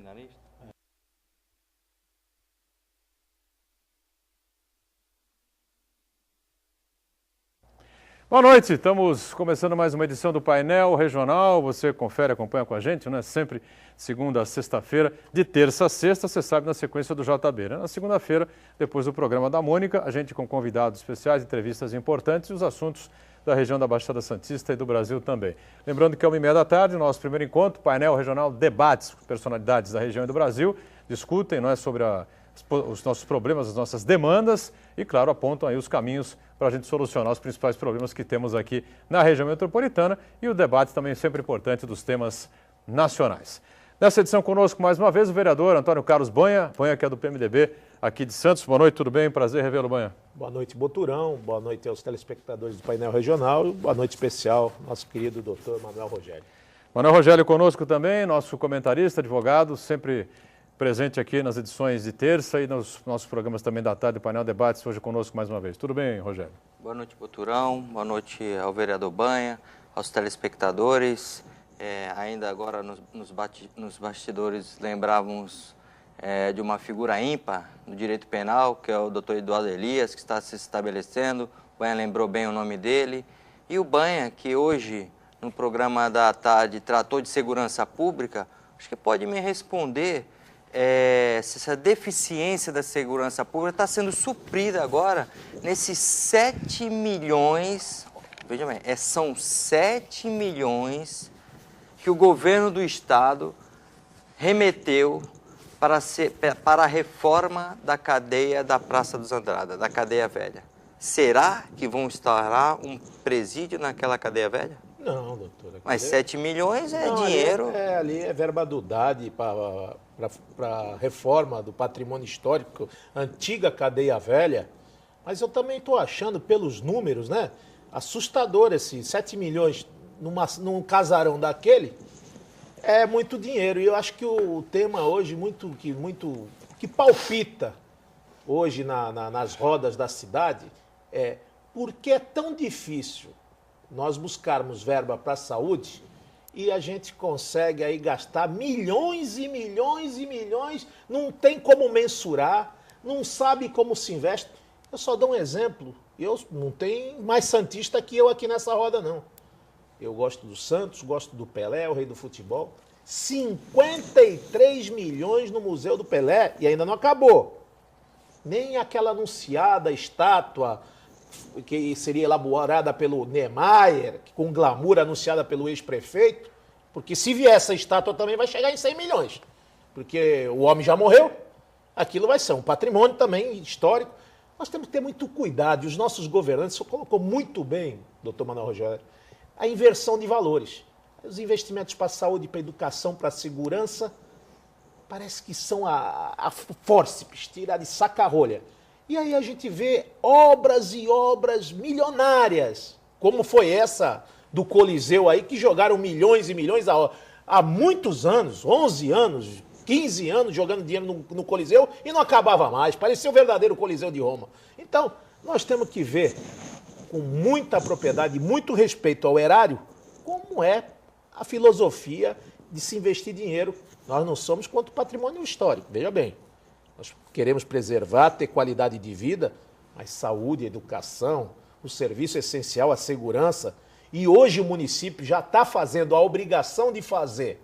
seminarista? Boa noite, estamos começando mais uma edição do Painel Regional. Você confere, acompanha com a gente, né? Sempre segunda a sexta-feira, de terça a sexta, você sabe, na sequência do JB, né? Na segunda-feira, depois do programa da Mônica, a gente com convidados especiais, entrevistas importantes e os assuntos da região da Baixada Santista e do Brasil também. Lembrando que é 1h30 da tarde, nosso primeiro encontro, Painel Regional Debates, personalidades da região e do Brasil, discutem, não é, sobre os nossos problemas, as nossas demandas e, claro, apontam aí os caminhos para a gente solucionar os principais problemas que temos aqui na região metropolitana e o debate também sempre importante dos temas nacionais. Nessa edição conosco, mais uma vez, o vereador Antônio Carlos Banha, que é do PMDB aqui de Santos. Boa noite, tudo bem? Prazer revê-lo, Banha. Boa noite, Boturão. Boa noite aos telespectadores do Painel Regional e boa noite especial ao nosso querido doutor Manuel Rogério. Manuel Rogério conosco também, nosso comentarista, advogado, sempre presente aqui nas edições de terça e nos nossos programas também da tarde, Painel Debates, hoje conosco mais uma vez. Tudo bem, Rogério? Boa noite, Boturão. Boa noite ao vereador Banha, aos telespectadores. Ainda agora nos bastidores lembrávamos de uma figura ímpar no direito penal, que é o doutor Eduardo Elias, que está se estabelecendo. O Banha lembrou bem o nome dele. E o Banha, que hoje, no programa da tarde, tratou de segurança pública, acho que pode me responder se essa deficiência da segurança pública está sendo suprida agora nesses 7 milhões, veja bem, são 7 milhões que o governo do estado remeteu para a reforma da cadeia da Praça dos Andradas, da cadeia velha. Será que vão instaurar um presídio naquela cadeia velha? Não, doutora. Mas 7 milhões é dinheiro. Ali é verba do DAD para a reforma do patrimônio histórico, antiga cadeia velha. Mas eu também estou achando, pelos números, né, assustador esses 7 milhões num casarão daquele. É muito dinheiro. E eu acho que o tema hoje, que palpita hoje nas rodas da cidade, é por que é tão difícil nós buscarmos verba para a saúde e a gente consegue aí gastar milhões e milhões e milhões, não tem como mensurar, não sabe como se investe. Eu só dou um exemplo, não tem mais santista que eu aqui nessa roda, não. Eu gosto do Santos, gosto do Pelé, o rei do futebol. 53 milhões no Museu do Pelé e ainda não acabou. Nem aquela anunciada estátua que seria elaborada pelo Niemeyer, com glamour anunciada pelo ex-prefeito, porque se vier essa estátua também vai chegar em 100 milhões, porque o homem já morreu, aquilo vai ser um patrimônio também histórico. Nós temos que ter muito cuidado, e os nossos governantes, você colocou muito bem, doutor Manuel Rogério, a inversão de valores. Os investimentos para a saúde, para a educação, para a segurança, parece que são a fórceps, tirar de saca-rolha. E aí a gente vê obras e obras milionárias, como foi essa do Coliseu aí, que jogaram milhões e milhões há muitos anos, 11 anos, 15 anos jogando dinheiro no Coliseu e não acabava mais, parecia o verdadeiro Coliseu de Roma. Então, nós temos que ver com muita propriedade, muito respeito ao erário, como é a filosofia de se investir dinheiro. Nós não somos contra o patrimônio histórico, veja bem. Nós queremos preservar, ter qualidade de vida, mas saúde, educação, o serviço essencial, a segurança. E hoje o município já está fazendo a obrigação de fazer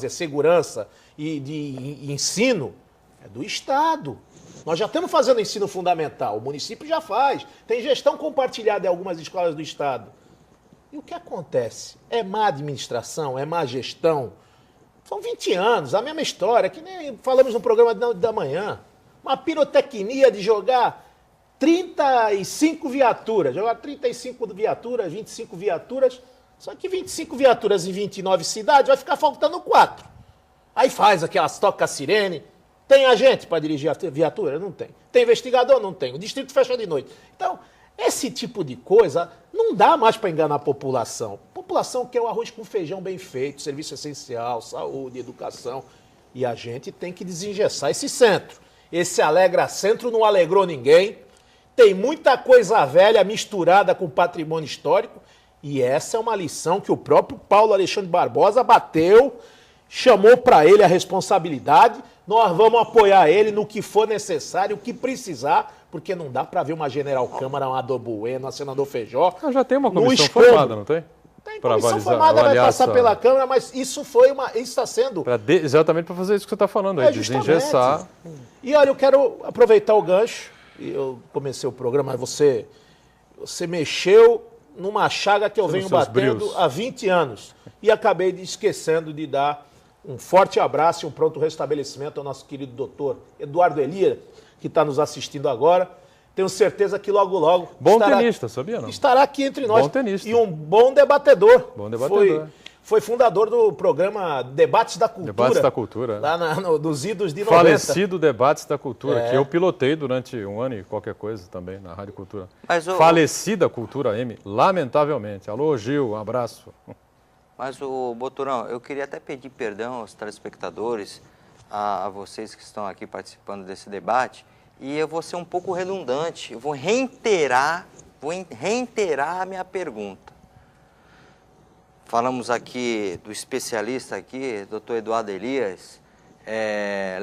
segurança e de ensino, é do Estado. Nós já estamos fazendo ensino fundamental, o município já faz. Tem gestão compartilhada em algumas escolas do Estado. E o que acontece? É má administração, é má gestão. São 20 anos, a mesma história, que nem falamos no programa da manhã. Uma pirotecnia de jogar 35 viaturas. Jogar 35 viaturas, 25 viaturas. Só que 25 viaturas em 29 cidades vai ficar faltando 4. Aí faz aquelas toca-sirene. Tem agente para dirigir a viatura? Não tem. Tem investigador? Não tem. O distrito fecha de noite. Então, esse tipo de coisa não dá mais para enganar a população. A população quer o arroz com feijão bem feito, serviço essencial, saúde, educação. E a gente tem que desengessar esse centro. Esse Alegra Centro não alegrou ninguém. Tem muita coisa velha misturada com patrimônio histórico. E essa é uma lição que o próprio Paulo Alexandre Barbosa bateu chamou para ele a responsabilidade, nós vamos apoiar ele no que for necessário, o que precisar, porque não dá para ver uma General Câmara, uma Ador Bueno, uma senador Feijó. Já tem uma comissão formada, não tem? Tem comissão formada, vai passar pela Câmara, mas isso está sendo... Exatamente para fazer isso que você está falando aí, desengessar. E olha, eu quero aproveitar o gancho, e eu comecei o programa, mas você mexeu numa chaga que eu venho batendo há 20 anos. E acabei esquecendo de dar um forte abraço e um pronto restabelecimento ao nosso querido doutor Eduardo Elia, que está nos assistindo agora. Tenho certeza que logo, logo... tenista, sabia não? Estará aqui entre nós. Bom tenista. E um bom debatedor. Bom debatedor. Foi fundador do programa Debates da Cultura. Debates da Cultura. Lá nos idos de 90. Falecido Debates da Cultura, que eu pilotei durante um ano e qualquer coisa também na Rádio Cultura. Falecida Cultura M, lamentavelmente. Alô, Gil, um abraço. Mas, Boturão, eu queria até pedir perdão aos telespectadores, a vocês que estão aqui participando desse debate, e eu vou ser um pouco redundante, eu vou reiterar a minha pergunta. Falamos aqui do especialista aqui, doutor Eduardo Elias,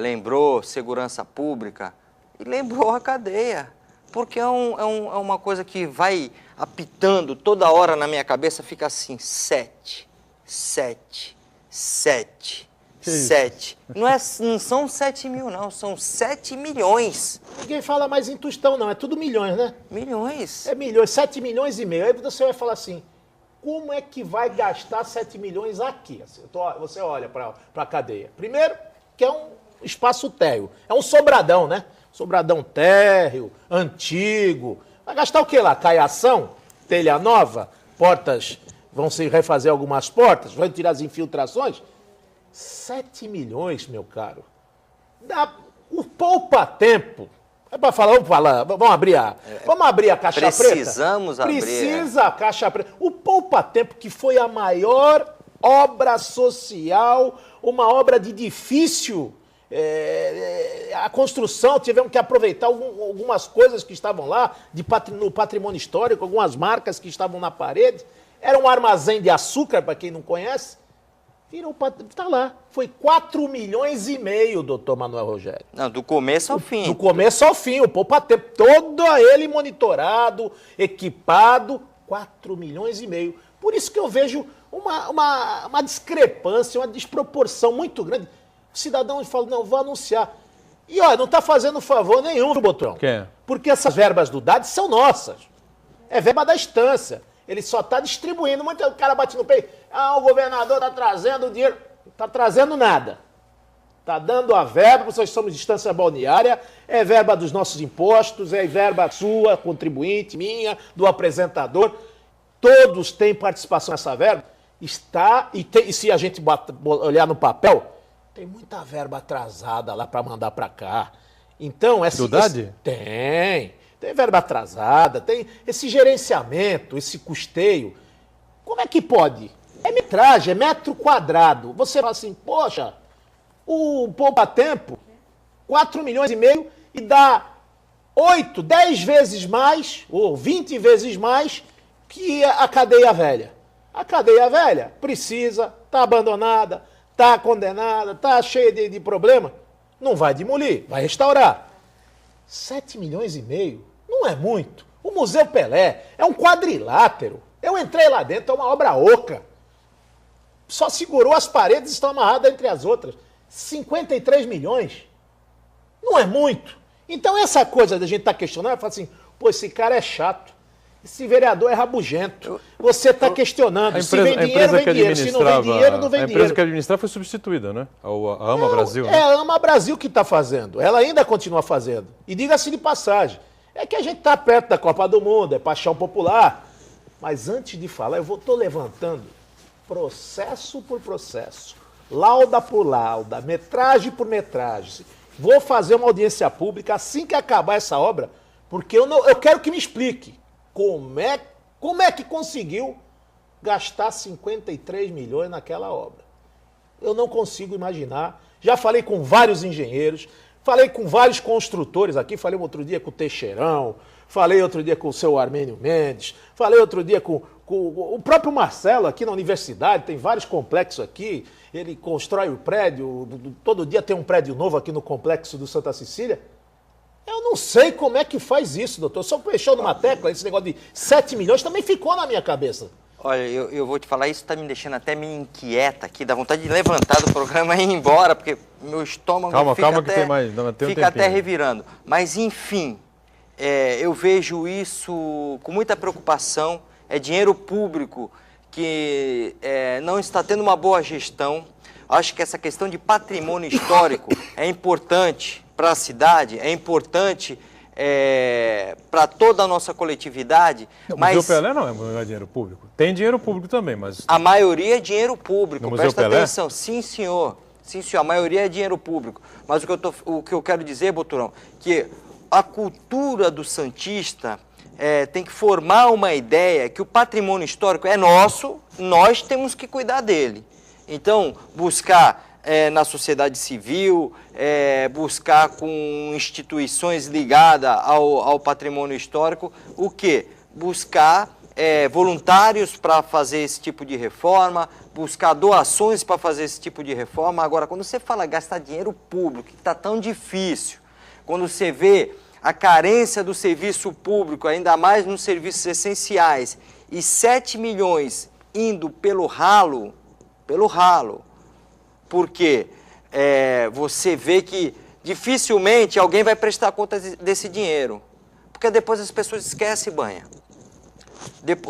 lembrou segurança pública e lembrou a cadeia, porque é uma coisa que vai apitando toda hora na minha cabeça, fica assim, 7. Não são 7 mil, não, são 7 milhões. Ninguém fala mais em tostão, não, é tudo milhões, né? Milhões. É milhões, 7 milhões e meio. Aí você vai falar assim, como é que vai gastar 7 milhões aqui? Você olha para a cadeia. Primeiro, que é um espaço térreo. É um sobradão, né? Sobradão térreo, antigo. Vai gastar o que lá? Caiação? Telha nova? Portas? Vão se refazer algumas portas? Vão tirar as infiltrações? 7 milhões, meu caro. Dá o poupa-tempo. É para falar, vamos abrir a caixa preta? Precisamos abrir. Precisa a caixa preta. O poupa-tempo, que foi a maior obra social, uma obra de difícil a construção, tivemos que aproveitar algumas coisas que estavam lá, no patrimônio histórico, algumas marcas que estavam na parede. Era um armazém de açúcar, para quem não conhece. Está lá. Foi 4 milhões e meio, doutor Manuel Rogério. Não, do começo ao fim. Do começo ao fim, o poupa-tempo, todo ele monitorado, equipado, 4 milhões e meio. Por isso que eu vejo uma discrepância, uma desproporção muito grande. O cidadão fala, não, vou anunciar. E olha, não está fazendo favor nenhum, viu, Botrão? Quem? Porque essas verbas do DAD são nossas. É verba da instância. Ele só está distribuindo. Muito o cara bate no peito. O governador está trazendo dinheiro. Não está trazendo nada. Está dando a verba, nós somos distância balneária, é verba dos nossos impostos, é verba sua, contribuinte, minha, do apresentador. Todos têm participação nessa verba. E se a gente olhar no papel, tem muita verba atrasada lá para mandar para cá. Então, tem verba atrasada, tem esse gerenciamento, esse custeio. Como é que pode? É metragem, é metro quadrado. Você fala assim, poxa, o poupa-tempo, 4 milhões e meio e dá 8, 10 vezes mais, ou 20 vezes mais que a cadeia velha. A cadeia velha precisa, está abandonada, está condenada, está cheia de problema. Não vai demolir, vai restaurar. 7 milhões e meio não é muito. O Museu Pelé é um quadrilátero. Eu entrei lá dentro, é uma obra oca. Só segurou as paredes e estão amarradas entre as outras. 53 milhões. Não é muito. Então essa coisa da gente estar questionando, fala assim, pô, esse cara é chato. Esse vereador é rabugento. Você está questionando. Se vem dinheiro, vem dinheiro. Se não vem dinheiro, não vem dinheiro. A empresa que administrava foi substituída, né? A AMA Brasil. Né? É a AMA Brasil que está fazendo. Ela ainda continua fazendo. E diga-se de passagem, é que a gente está perto da Copa do Mundo, é paixão popular. Mas antes de falar, eu estou levantando processo por processo, lauda por lauda, metragem por metragem. Vou fazer uma audiência pública assim que acabar essa obra, porque eu quero que me explique como é que conseguiu gastar 53 milhões naquela obra. Eu não consigo imaginar. Já falei com vários engenheiros, falei com vários construtores aqui, falei outro dia com o Teixeirão, falei outro dia com o seu Armênio Mendes, falei outro dia com O próprio Marcelo aqui na universidade, tem vários complexos aqui, ele constrói o prédio, todo dia tem um prédio novo aqui no complexo do Santa Cecília. Eu não sei como é que faz isso, doutor. Só fechou numa tecla, esse negócio de 7 milhões também ficou na minha cabeça. Olha, eu vou te falar, isso está me deixando até meio inquieta aqui, dá vontade de levantar do programa e ir embora, porque meu estômago fica até revirando. Mas, enfim, eu vejo isso com muita preocupação. É dinheiro público que não está tendo uma boa gestão. Acho que essa questão de patrimônio histórico é importante para a cidade, é importante para toda a nossa coletividade. O Museu Pelé não é dinheiro público. Tem dinheiro público também, mas... A maioria é dinheiro público, no Presta Pelé? Atenção. Sim, senhor. Sim, senhor. A maioria é dinheiro público. Mas o que eu quero dizer, Boturão, que a cultura do santista tem que formar uma ideia que o patrimônio histórico é nosso, nós temos que cuidar dele. Então, buscar na sociedade civil, buscar com instituições ligadas ao patrimônio histórico, o quê? Buscar voluntários para fazer esse tipo de reforma, buscar doações para fazer esse tipo de reforma. Agora, quando você fala gastar dinheiro público, que está tão difícil, quando você vê a carência do serviço público, ainda mais nos serviços essenciais, e 7 milhões indo pelo ralo, porque você vê que dificilmente alguém vai prestar conta desse dinheiro, porque depois as pessoas esquecem, Banha.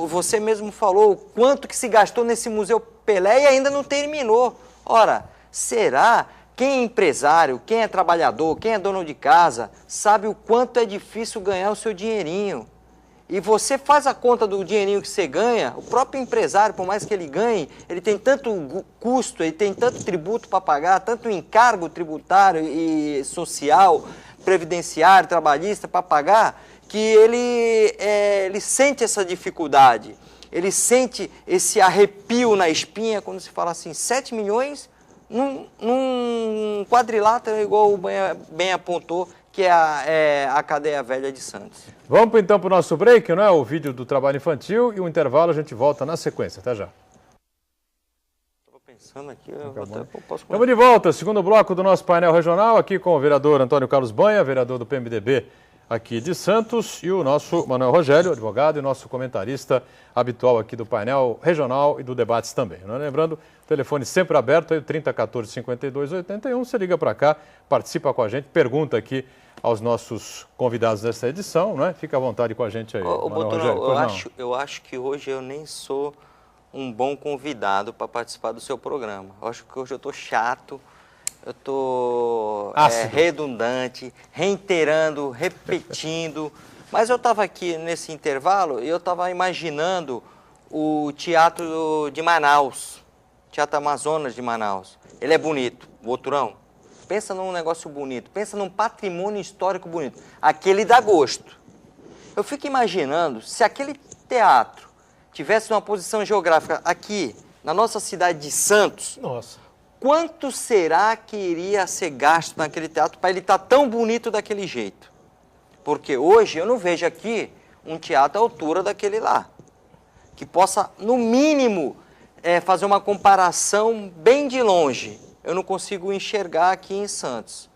Você mesmo falou o quanto que se gastou nesse Museu Pelé e ainda não terminou. Ora, será? Quem é empresário, quem é trabalhador, quem é dono de casa, sabe o quanto é difícil ganhar o seu dinheirinho. E você faz a conta do dinheirinho que você ganha, o próprio empresário, por mais que ele ganhe, ele tem tanto custo, ele tem tanto tributo para pagar, tanto encargo tributário e social, previdenciário, trabalhista para pagar, que ele sente essa dificuldade, ele sente esse arrepio na espinha quando se fala assim, 7 milhões num quadrilátero, igual o bem apontou, que é a cadeia velha de Santos. Vamos então para o nosso break, não é? O vídeo do trabalho infantil e o intervalo, a gente volta na sequência. Até já. Estou pensando aqui, posso... Estamos de volta, segundo bloco do nosso painel regional, aqui com o vereador Antônio Carlos Banha, vereador do PMDB aqui de Santos, e o nosso Manuel Rogério, advogado, e nosso comentarista habitual aqui do painel regional e do debates também. Não é? Lembrando, telefone sempre aberto, aí, 3014 5281, você liga para cá, participa com a gente, pergunta aqui aos nossos convidados dessa edição, não é? Fica à vontade com a gente aí, Manuel Rogério. Eu acho que hoje eu nem sou um bom convidado para participar do seu programa. Eu acho que hoje eu estou chato, eu estou redundante, reiterando, repetindo. Mas eu estava aqui nesse intervalo e eu estava imaginando o Teatro de Manaus, Teatro Amazonas de Manaus. Ele é bonito, Boturão. Pensa num negócio bonito, pensa num patrimônio histórico bonito. Aquele dá gosto. Eu fico imaginando se aquele teatro tivesse uma posição geográfica aqui, na nossa cidade de Santos. Nossa. Quanto será que iria ser gasto naquele teatro para ele estar tão bonito daquele jeito? Porque hoje eu não vejo aqui um teatro à altura daquele lá. Que possa, no mínimo, fazer uma comparação bem de longe. Eu não consigo enxergar aqui em Santos.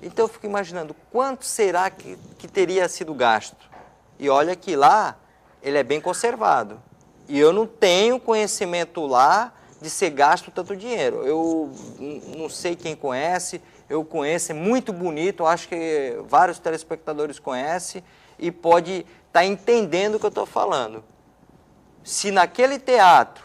Então eu fico imaginando quanto será que teria sido gasto. E olha que lá ele é bem conservado. E eu não tenho conhecimento lá de ser gasto tanto dinheiro. Eu não sei quem conhece, eu conheço, é muito bonito, eu acho que vários telespectadores conhecem e pode estar entendendo o que eu estou falando. Se naquele teatro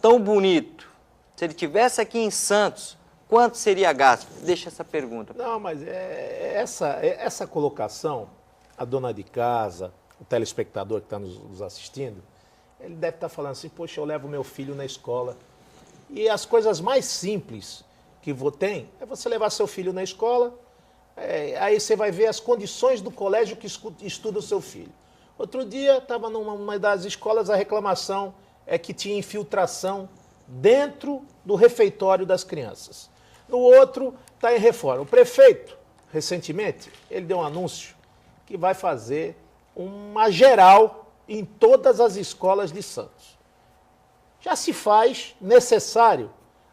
tão bonito, se ele tivesse aqui em Santos, quanto seria gasto? Deixa essa pergunta. Não, mas essa colocação, a dona de casa, o telespectador que está nos assistindo, ele deve estar falando assim, poxa, eu levo meu filho na escola. E as coisas mais simples que tem é você levar seu filho na escola, aí você vai ver as condições do colégio que estuda o seu filho. Outro dia, estava numa das escolas, a reclamação é que tinha infiltração dentro do refeitório das crianças. No outro, está em reforma. O prefeito, recentemente, ele deu um anúncio que vai fazer uma geral em todas as escolas de Santos. Já se faz necessário.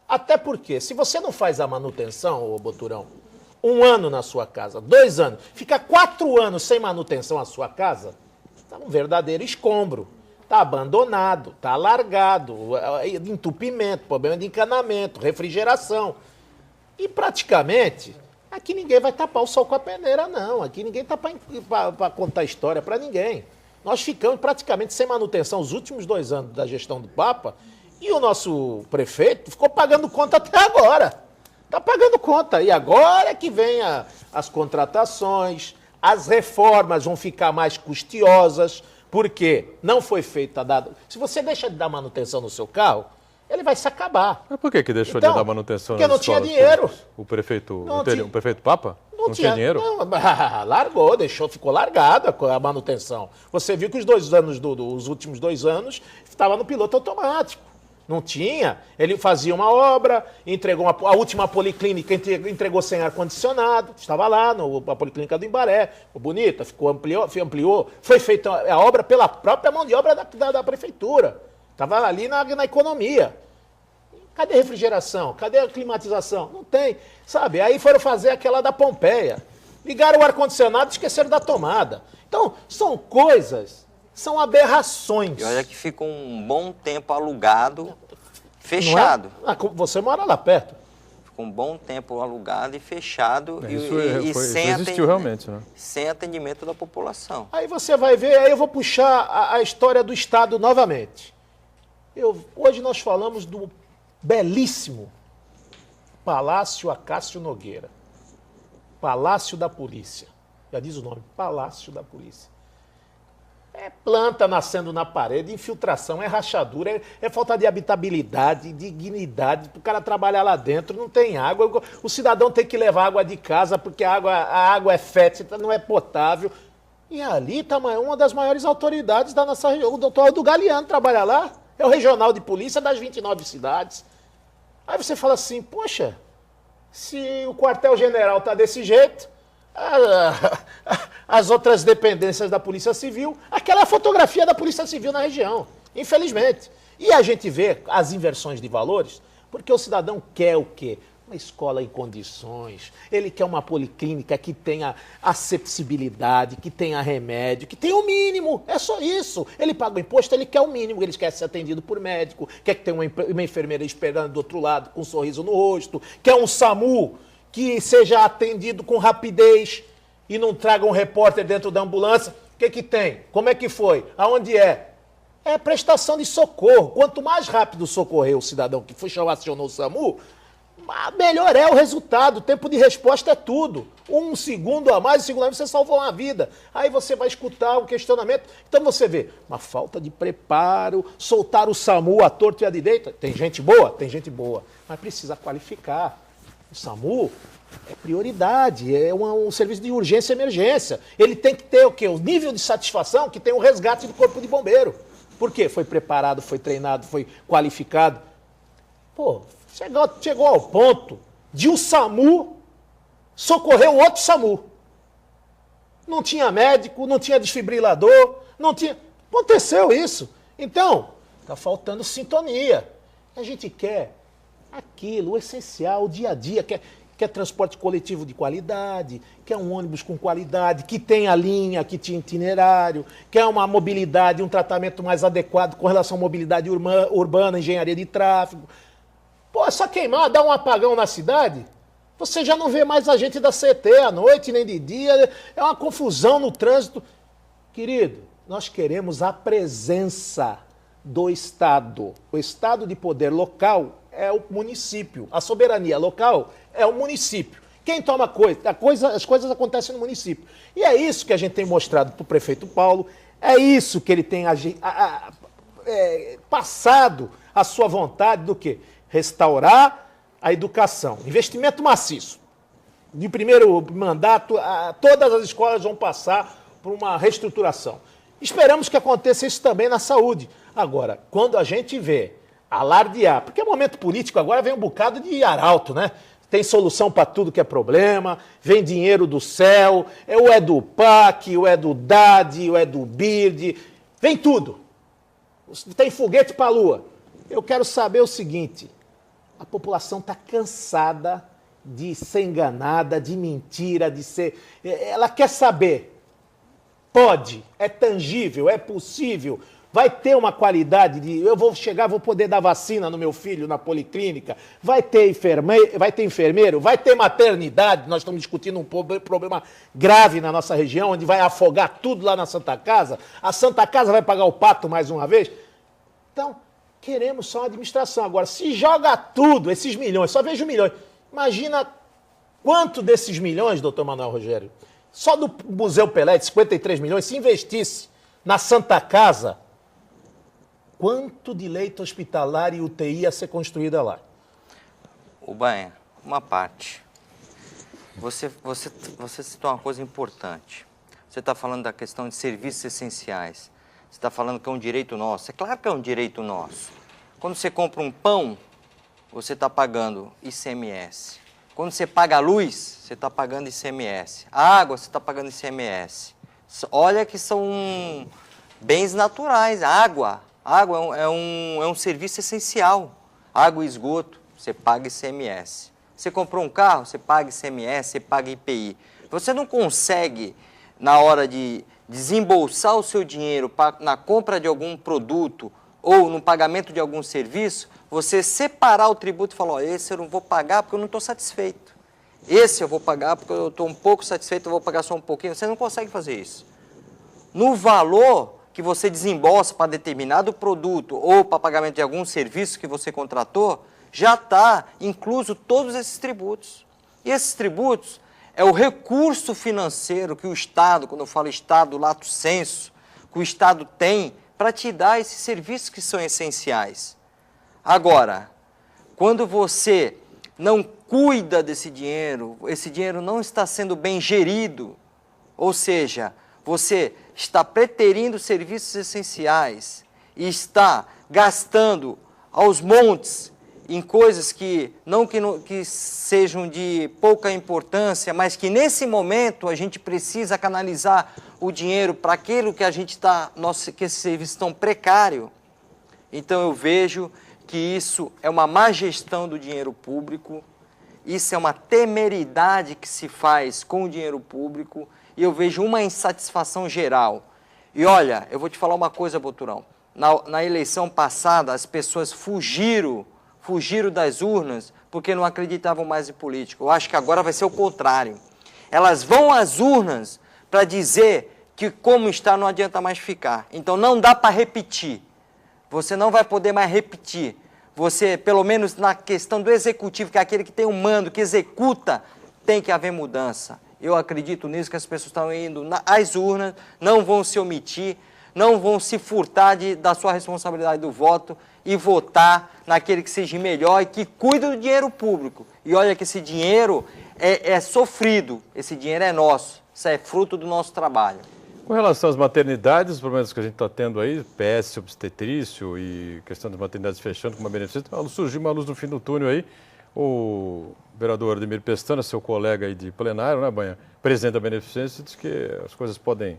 Até porque, se você não faz a manutenção, ô Boturão, 1 ano na sua casa, 2 anos, fica 4 anos sem manutenção a sua casa, está um verdadeiro escombro. Está abandonado, está largado, entupimento, problema de encanamento, refrigeração. E praticamente, aqui ninguém vai tapar o sol com a peneira, não. Aqui ninguém está para contar história para ninguém. Nós ficamos praticamente sem manutenção os últimos 2 anos da gestão do Papa e o nosso prefeito ficou pagando conta até agora. Está pagando conta. E agora é que vem as contratações, as reformas vão ficar mais custiosas, porque não foi feita dada. Se você deixa de dar manutenção no seu carro, ele vai se acabar. Mas por que deixou de dar manutenção nas escolas? Porque não tinha dinheiro. O prefeito Papa? Não tinha dinheiro? Não, largou, ficou largada a manutenção. Você viu que os 2 anos, os últimos 2 anos, estava no piloto automático. Não tinha. Ele fazia uma obra, entregou a última policlínica, entregou sem ar-condicionado, estava lá, na policlínica do Imbaré, ficou bonita, ampliou, foi feita a obra pela própria mão de obra da prefeitura. Estava ali na economia. Cadê a refrigeração? Cadê a climatização? Não tem. Sabe? Aí foram fazer aquela da Pompeia. Ligaram o ar-condicionado e esqueceram da tomada. Então, são coisas... São aberrações. E olha que ficou um bom tempo alugado, fechado. Você mora lá perto. Ficou um bom tempo alugado e fechado sem existiu realmente, né? Sem atendimento da população. Aí você vai ver, aí eu vou puxar a história do Estado novamente. Hoje nós falamos do belíssimo Palácio Acácio Nogueira. Palácio da Polícia. Já diz o nome, Palácio da Polícia. É planta nascendo na parede, infiltração, é rachadura, é falta de habitabilidade, dignidade, para o cara trabalhar lá dentro, não tem água, o cidadão tem que levar água de casa porque a água é fétida, não é potável. E ali está uma das maiores autoridades da nossa região, o doutor Aldo Galeano trabalha lá, é o regional de polícia das 29 cidades. Aí você fala assim, poxa, se o quartel-general está desse jeito... as outras dependências da Polícia Civil, aquela é a fotografia da Polícia Civil na região, infelizmente. E a gente vê as inversões de valores, porque o cidadão quer o quê? Uma escola em condições, ele quer uma policlínica que tenha acessibilidade, que tenha remédio, que tenha o mínimo, é só isso. Ele paga o imposto, ele quer o mínimo, ele quer ser atendido por médico, quer que tenha uma enfermeira esperando do outro lado com um sorriso no rosto, quer um SAMU que seja atendido com rapidez e não traga um repórter dentro da ambulância. O que tem? Como é que foi? Aonde é? É prestação de socorro. Quanto mais rápido socorrer o cidadão que acionou o SAMU, melhor é o resultado. O tempo de resposta é tudo. 1 segundo a mais, 1 segundo a mais, você salvou uma vida. Aí você vai escutar o questionamento. Então você vê uma falta de preparo, soltar o SAMU à torta e à direita. Tem gente boa, mas precisa qualificar. O SAMU é prioridade, é um serviço de urgência e emergência. Ele tem que ter o quê? O nível de satisfação que tem o resgate do corpo de bombeiro. Por quê? Foi preparado, foi treinado, foi qualificado. Pô, chegou ao ponto de o SAMU socorrer o outro SAMU. Não tinha médico, não tinha desfibrilador, não tinha... Aconteceu isso. Então, está faltando sintonia. A gente quer aquilo, o essencial, o dia a dia, quer transporte coletivo de qualidade, quer um ônibus com qualidade, que tenha linha, que tenha itinerário, quer uma mobilidade, um tratamento mais adequado com relação à mobilidade urbana, engenharia de tráfego. Pô, é só queimar, dar um apagão na cidade, você já não vê mais a gente da CT à noite, nem de dia, é uma confusão no trânsito. Querido, nós queremos a presença do Estado. O Estado de poder local é o município. A soberania local é o município. Quem toma as coisas acontecem no município. E é isso que a gente tem mostrado para o prefeito Paulo, é isso que ele tem passado a sua vontade do quê? Restaurar a educação. Investimento maciço. De primeiro mandato, todas as escolas vão passar por uma reestruturação. Esperamos que aconteça isso também na saúde. Agora, quando a gente vê alardear, porque é momento político agora, vem um bocado de arauto, né? Tem solução para tudo que é problema, vem dinheiro do céu, ou é do PAC, ou é do DAD, ou é do BIRD, Vem tudo. Tem foguete para a Lua. Eu quero saber o seguinte, a população está cansada de ser enganada, de mentira, de ser... Ela quer saber. Pode, é tangível, é possível, vai ter uma qualidade de... Eu vou chegar, vou poder dar vacina no meu filho na policlínica, vai ter enfermeiro, vai ter maternidade, nós estamos discutindo um problema grave na nossa região, onde vai afogar tudo lá na Santa Casa, a Santa Casa vai pagar o pato mais uma vez. Então, queremos só uma administração. Agora, se joga tudo, esses milhões, só vejo milhões, imagina quanto desses milhões, doutor Manuel Rogério, só do Museu Pelé, de 53 milhões, se investisse na Santa Casa, quanto de leito hospitalar e UTI ia ser construída lá? Ubanha, uma parte. Você citou uma coisa importante. Você está falando da questão de serviços essenciais. Você está falando que é um direito nosso. É claro que é um direito nosso. Quando você compra um pão, você está pagando ICMS. Quando você paga a luz, você está pagando ICMS. A água, você está pagando ICMS. Olha que são bens naturais. A água é um serviço essencial. Água e esgoto, você paga ICMS. Você comprou um carro, você paga ICMS, você paga IPI. Você não consegue, na hora de desembolsar o seu dinheiro na compra de algum produto ou no pagamento de algum serviço, você separar o tributo e falar, ó, esse eu não vou pagar porque eu não estou satisfeito. Esse eu vou pagar porque eu estou um pouco satisfeito, eu vou pagar só um pouquinho. Você não consegue fazer isso. No valor que você desembolsa para determinado produto ou para pagamento de algum serviço que você contratou, já está incluso todos esses tributos. E esses tributos é o recurso financeiro que o Estado, quando eu falo Estado, lato sensu, que o Estado tem para te dar esses serviços que são essenciais. Agora, quando você não cuida desse dinheiro, esse dinheiro não está sendo bem gerido, ou seja, você está preterindo serviços essenciais e está gastando aos montes em coisas que sejam de pouca importância, mas que nesse momento a gente precisa canalizar o dinheiro para aquilo que a gente está, que esse serviço tão precário. Então eu vejo que isso é uma má gestão do dinheiro público, isso é uma temeridade que se faz com o dinheiro público, e eu vejo uma insatisfação geral. E olha, eu vou te falar uma coisa, Boturão, na eleição passada as pessoas fugiram das urnas porque não acreditavam mais em político. Eu acho que agora vai ser o contrário. Elas vão às urnas para dizer que como está não adianta mais ficar. Então não dá para repetir. Você não vai poder mais repetir. Você, pelo menos na questão do executivo, que é aquele que tem um mando, que executa, tem que haver mudança. Eu acredito nisso, que as pessoas estão indo às urnas, não vão se omitir, não vão se furtar da sua responsabilidade do voto e votar naquele que seja melhor e que cuida do dinheiro público. E olha que esse dinheiro é sofrido, esse dinheiro é nosso, isso é fruto do nosso trabalho. Com relação às maternidades, os problemas que a gente está tendo aí, PS, obstetrício e questão das maternidades fechando com uma beneficência, surgiu uma luz no fim do túnel aí. O vereador Ademir Pestana, seu colega aí de plenário, né, Banha, presidente da Beneficência, disse que as coisas podem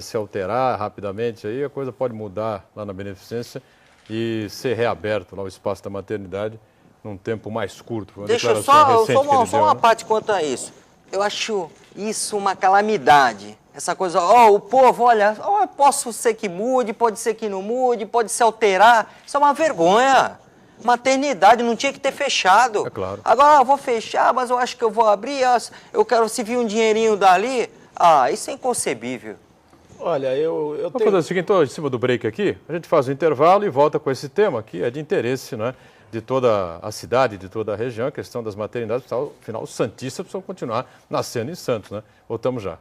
se alterar rapidamente, aí a coisa pode mudar lá na Beneficência e ser reaberto lá o espaço da maternidade num tempo mais curto. Deixa eu só uma parte quanto a isso. Eu acho isso uma calamidade. Essa coisa, o povo, olha, posso ser que mude, pode ser que não mude, pode se alterar. Isso é uma vergonha. Maternidade não tinha que ter fechado. É claro. Agora eu vou fechar, mas eu acho que eu vou abrir, eu quero se vir um dinheirinho dali. Isso é inconcebível. Olha, eu Vamos tenho... fazer o seguinte, então, em cima do break aqui, a gente faz o intervalo e volta com esse tema que é de interesse, né, de toda a cidade, de toda a região, a questão das maternidades. Afinal, os santistas precisam continuar nascendo em Santos, né? Voltamos já.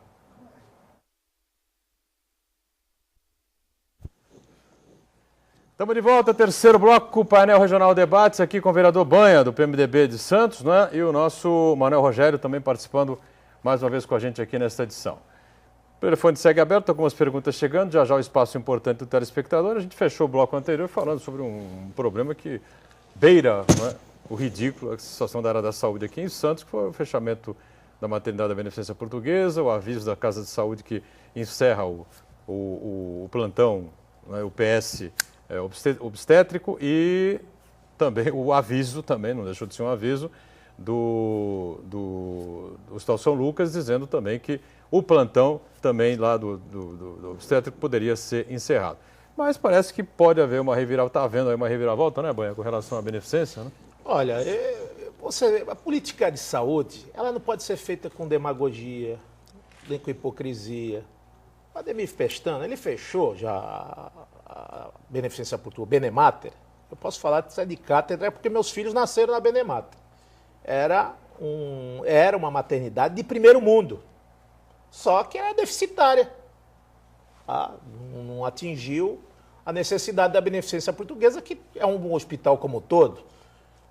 Estamos de volta, terceiro bloco, painel regional debates, aqui com o vereador Banha, do PMDB de Santos, né? E o nosso Manuel Rogério também participando mais uma vez com a gente aqui nesta edição. O telefone segue aberto, algumas perguntas chegando, já o espaço importante do telespectador. A gente fechou o bloco anterior falando sobre um problema que beira, né, o ridículo, a situação da área da saúde aqui em Santos, que foi o fechamento da maternidade da Beneficência Portuguesa, o aviso da Casa de Saúde que encerra o o plantão, né, o PS obstétrico e também o aviso, também, não deixou de ser um aviso, do Hospital São Lucas, dizendo também que o plantão também lá do obstétrico poderia ser encerrado. Mas parece que pode haver uma reviravolta, está havendo aí uma reviravolta, né, Banha, com relação à beneficência, né? Olha, você, a política de saúde, ela não pode ser feita com demagogia, nem com hipocrisia. O Ademir Pestana, ele fechou já a beneficência por tudo, Benemater. Eu posso falar de de cátedra porque meus filhos nasceram na Benemater. Era uma maternidade de primeiro mundo, só que era deficitária. Não atingiu a necessidade da beneficência portuguesa, que é um hospital como um todo.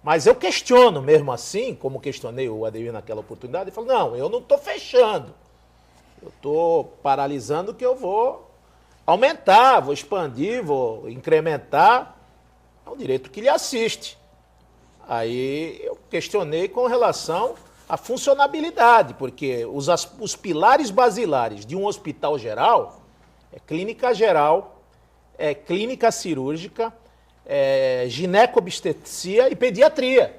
Mas eu questiono mesmo assim, como questionei o Ademir naquela oportunidade, e falo, não, eu não estou fechando. Eu estou paralisando que eu vou aumentar, vou expandir, vou incrementar. É um direito que lhe assiste. Aí eu questionei com relação à funcionabilidade, porque os pilares basilares de um hospital geral é clínica geral, é clínica cirúrgica, gineco-obstetria e pediatria.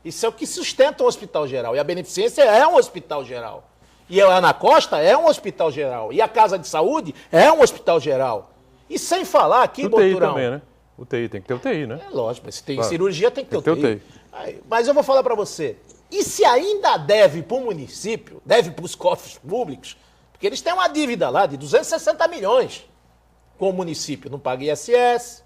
Isso é o que sustenta um hospital geral. E a Beneficência é um hospital geral. E a Ana Costa é um hospital geral. E a Casa de Saúde é um hospital geral. E sem falar aqui, UTI também, né? UTI, tem que ter UTI, né? É lógico, mas se tem claro. Cirurgia tem que ter UTI. UTI. Mas eu vou falar para você. E se ainda deve para o município, deve para os cofres públicos, porque eles têm uma dívida lá de 260 milhões com o município. Não paga ISS,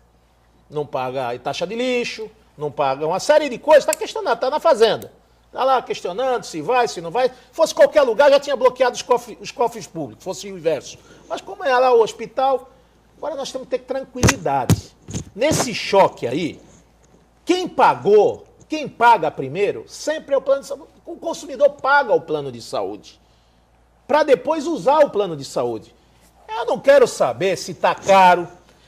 não paga taxa de lixo, não paga uma série de coisas. Está questionando, está na Fazenda. Está lá questionando se vai, se não vai. Fosse qualquer lugar, já tinha bloqueado os cofres públicos, fosse o inverso. Mas como é lá o hospital, agora nós temos que ter tranquilidade. Nesse choque aí, quem paga primeiro, sempre é o plano de saúde. O consumidor paga o plano de saúde, para depois usar o plano de saúde. Eu não quero saber se está caro,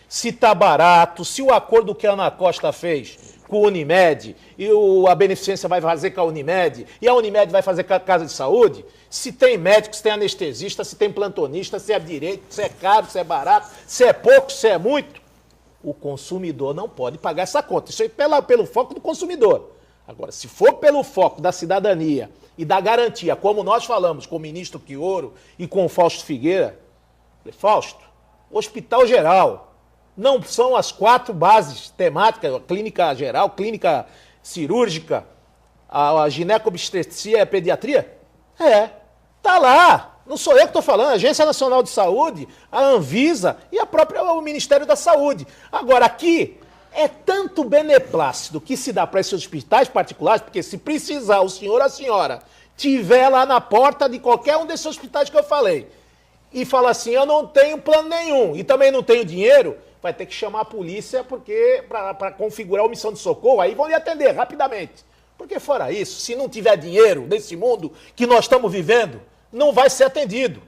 se está barato, se o acordo que a Ana Costa fez com a Unimed e a Beneficência vai fazer com a Unimed e a Unimed vai fazer com a Casa de Saúde, se tem médico, se tem anestesista, se tem plantonista, se é direito, se é caro, se é barato, se é pouco, se é muito. O consumidor não pode pagar essa conta. Isso é pelo foco do consumidor. Agora, se for pelo foco da cidadania e da garantia, como nós falamos com o ministro Quioro e com o Fausto Figueira, Fausto, hospital geral, não são as 4 bases temáticas, a clínica geral, clínica cirúrgica, a gineco-obstetria e a pediatria? Tá lá. Não sou eu que estou falando, a Agência Nacional de Saúde, a Anvisa e o Ministério da Saúde. Agora, aqui é tanto beneplácito que se dá para esses hospitais particulares, porque se precisar o senhor ou a senhora tiver lá na porta de qualquer um desses hospitais que eu falei e fala assim, eu não tenho plano nenhum e também não tenho dinheiro, vai ter que chamar a polícia para configurar a omissão de socorro, aí vão lhe atender rapidamente. Porque fora isso, se não tiver dinheiro nesse mundo que nós estamos vivendo, não vai ser atendido.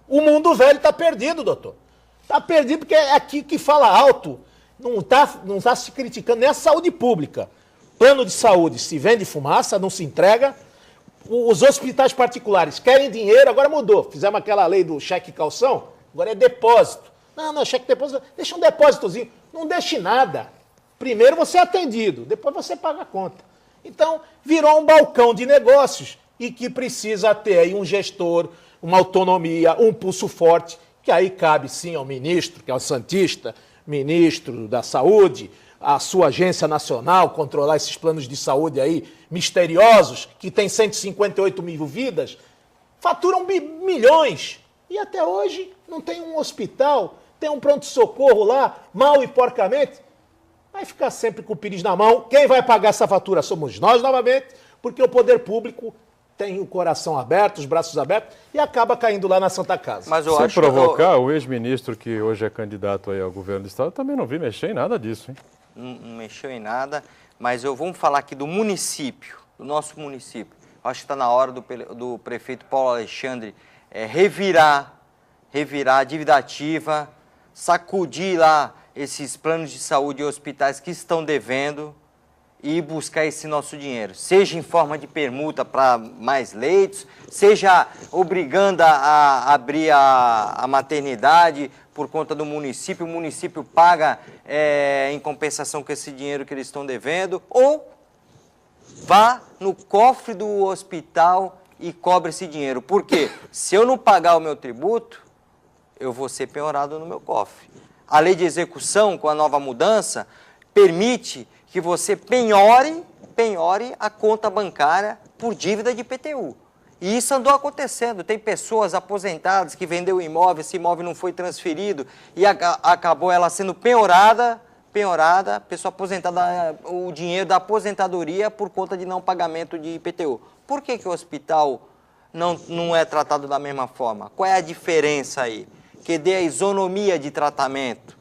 O mundo velho está perdido, doutor. Está perdido porque é aqui que fala alto. Não tá se criticando nem a saúde pública. Plano de saúde se vende fumaça, não se entrega. Os hospitais particulares querem dinheiro, agora mudou. Fizemos aquela lei do cheque calção, agora é depósito. Não, cheque depósito, deixa um depósitozinho. Não deixe nada. Primeiro você é atendido, depois você paga a conta. Então, virou um balcão de negócios e que precisa ter aí um gestor, uma autonomia, um pulso forte, que aí cabe sim ao ministro, que é o santista, ministro da Saúde, a sua agência nacional, controlar esses planos de saúde aí misteriosos, que tem 158 mil vidas, faturam milhões. E até hoje não tem um hospital, tem um pronto-socorro lá, mal e porcamente. Vai ficar sempre com o pires na mão. Quem vai pagar essa fatura somos nós novamente, porque o poder público tem o coração aberto, os braços abertos e acaba caindo lá na Santa Casa. Mas eu acho provocar, o ex-ministro que hoje é candidato aí ao governo do Estado, também não vi mexer em nada disso, hein? Não mexeu em nada, mas vamos falar aqui do município, do nosso município. Acho que está na hora do prefeito Paulo Alexandre revirar a dívida ativa, sacudir lá esses planos de saúde e hospitais que estão devendo e ir buscar esse nosso dinheiro, seja em forma de permuta para mais leitos, seja obrigando a abrir a maternidade por conta do município, o município paga em compensação com esse dinheiro que eles estão devendo, ou vá no cofre do hospital e cobre esse dinheiro. Porque se eu não pagar o meu tributo, eu vou ser penhorado no meu cofre. A lei de execução, com a nova mudança, permite que você penhore a conta bancária por dívida de IPTU. E isso andou acontecendo. Tem pessoas aposentadas que vendeu o imóvel, esse imóvel não foi transferido e acabou ela sendo penhorada, pessoa aposentada, o dinheiro da aposentadoria por conta de não pagamento de IPTU. Por que o hospital não é tratado da mesma forma? Qual é a diferença aí? Que dê a isonomia de tratamento,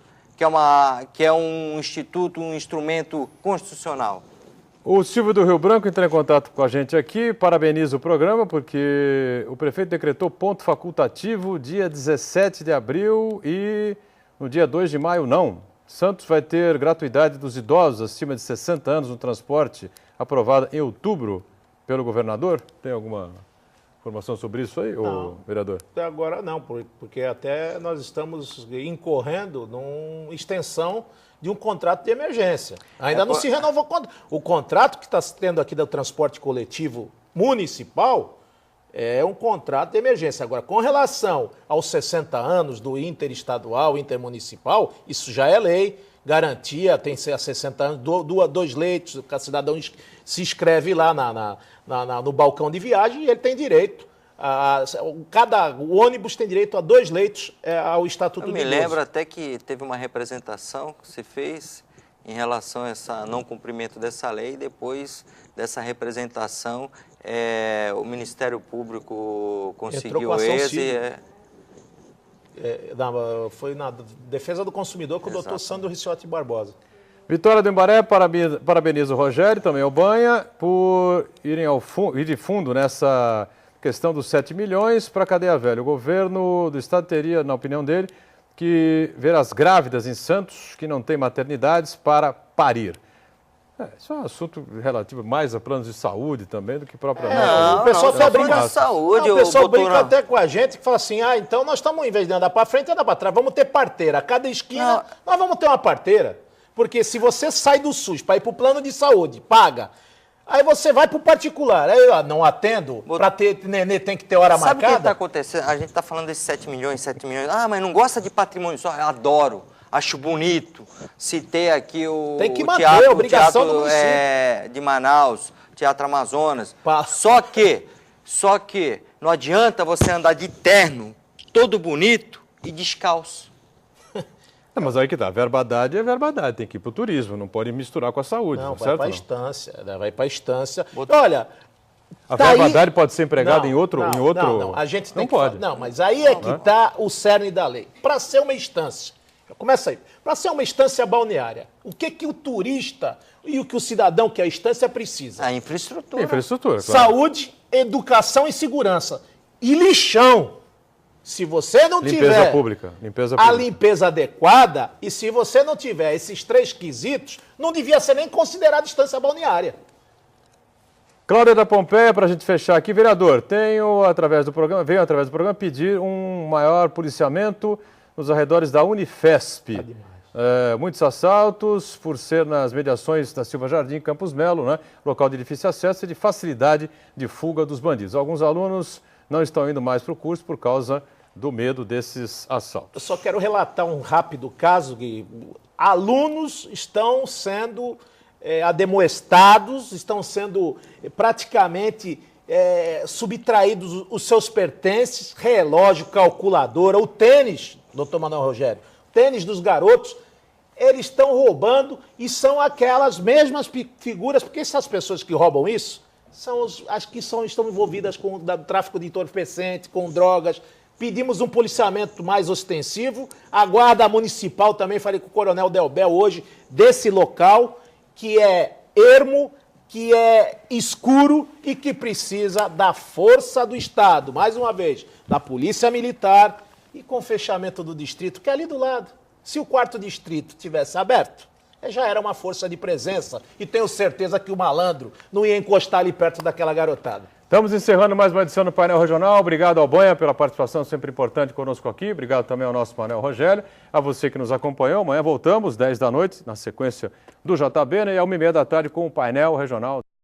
que é um instituto, um instrumento constitucional. O Silvio do Rio Branco entrou em contato com a gente aqui, parabeniza o programa, porque o prefeito decretou ponto facultativo dia 17 de abril e no dia 2 de maio não. Santos vai ter gratuidade dos idosos acima de 60 anos no transporte, aprovada em outubro pelo governador. Tem alguma informação sobre isso aí, ô vereador? Até agora não, porque até nós estamos incorrendo numa extensão de um contrato de emergência. Ainda não se renovou o contrato que está tendo aqui do transporte coletivo municipal. É um contrato de emergência. Agora, com relação aos 60 anos do interestadual, intermunicipal, isso já é lei, garantia, tem que ser a 60 anos, dois leitos, o cidadão se inscreve lá no balcão de viagem e ele tem direito. O ônibus tem direito a 2 leitos ao Estatuto do Idoso. Eu me lembro até que teve uma representação que se fez em relação a esse não cumprimento dessa lei, e depois dessa representação, o Ministério Público conseguiu foi na defesa do consumidor com o doutor Sandro Ricciotti Barbosa. Vitória do Embaré parabeniza o Rogério, também o Banha, por ir de fundo nessa questão dos 7 milhões para a cadeia velha. O governo do estado teria, na opinião dele, que ver as grávidas em Santos que não têm maternidades para parir. Isso é um assunto relativo mais a planos de saúde também do que propriamente. O pessoal só brinca de saúde. O pessoal brinca até com a gente que fala assim, então nós estamos, em vez de andar para frente, andar para trás, vamos ter parteira. A cada esquina nós vamos ter uma parteira. Porque se você sai do SUS para ir para o plano de saúde, paga, aí você vai para o particular, aí eu não atendo, para ter nenê tem que ter hora marcada. Sabe o que está acontecendo? A gente está falando desses 7 milhões. Mas não gosta de patrimônio só? Eu adoro. Acho bonito. Citei aqui o teatro, a obrigação do de Manaus, Teatro Amazonas. Só que não adianta você andar de terno, todo bonito e descalço. Mas aí que tá, verbadade é verbadade, tem que ir para o turismo, não pode misturar com a saúde. Não, vai para a estância, vai para a estância. Olha... A verbadade pode ser empregada em outro... Não, a gente tem não pode. Não, mas aí é que está o cerne da lei. Para ser uma instância... Começa aí. Para ser uma instância balneária, o que o turista e o que o cidadão que é a instância precisa? A infraestrutura. Claro. Saúde, educação e segurança. E lixão. Se você não tiver a limpeza adequada e se você não tiver esses 3 quesitos, não devia ser nem considerado instância balneária. Cláudia da Pompeia, para a gente fechar aqui, vereador, venho através do programa pedir um maior policiamento nos arredores da Unifesp. Muitos assaltos, por ser nas mediações da Silva Jardim, Campos Melo, né? Local de difícil acesso e de facilidade de fuga dos bandidos. Alguns alunos não estão indo mais para o curso por causa do medo desses assaltos. Eu só quero relatar um rápido caso que alunos estão sendo ademoestados, estão sendo praticamente subtraídos os seus pertences, relógio, calculadora, o tênis, doutor Manuel Rogério, tênis dos garotos, eles estão roubando e são aquelas mesmas figuras, porque essas pessoas que roubam isso são as que estão envolvidas com o tráfico de entorpecente, com drogas. Pedimos um policiamento mais ostensivo. A Guarda Municipal também, falei com o Coronel Delbel hoje, desse local, que é ermo, que é escuro e que precisa da força do Estado, mais uma vez, da Polícia Militar e com fechamento do distrito, que é ali do lado. Se o 4º distrito tivesse aberto, já era uma força de presença e tenho certeza que o malandro não ia encostar ali perto daquela garotada. Estamos encerrando mais uma edição do Painel Regional. Obrigado ao Banha pela participação sempre importante conosco aqui. Obrigado também ao nosso Manuel Rogério. A você que nos acompanhou. Amanhã voltamos, 10 da noite, na sequência do JB, né? E às 1h30 da tarde com o Painel Regional.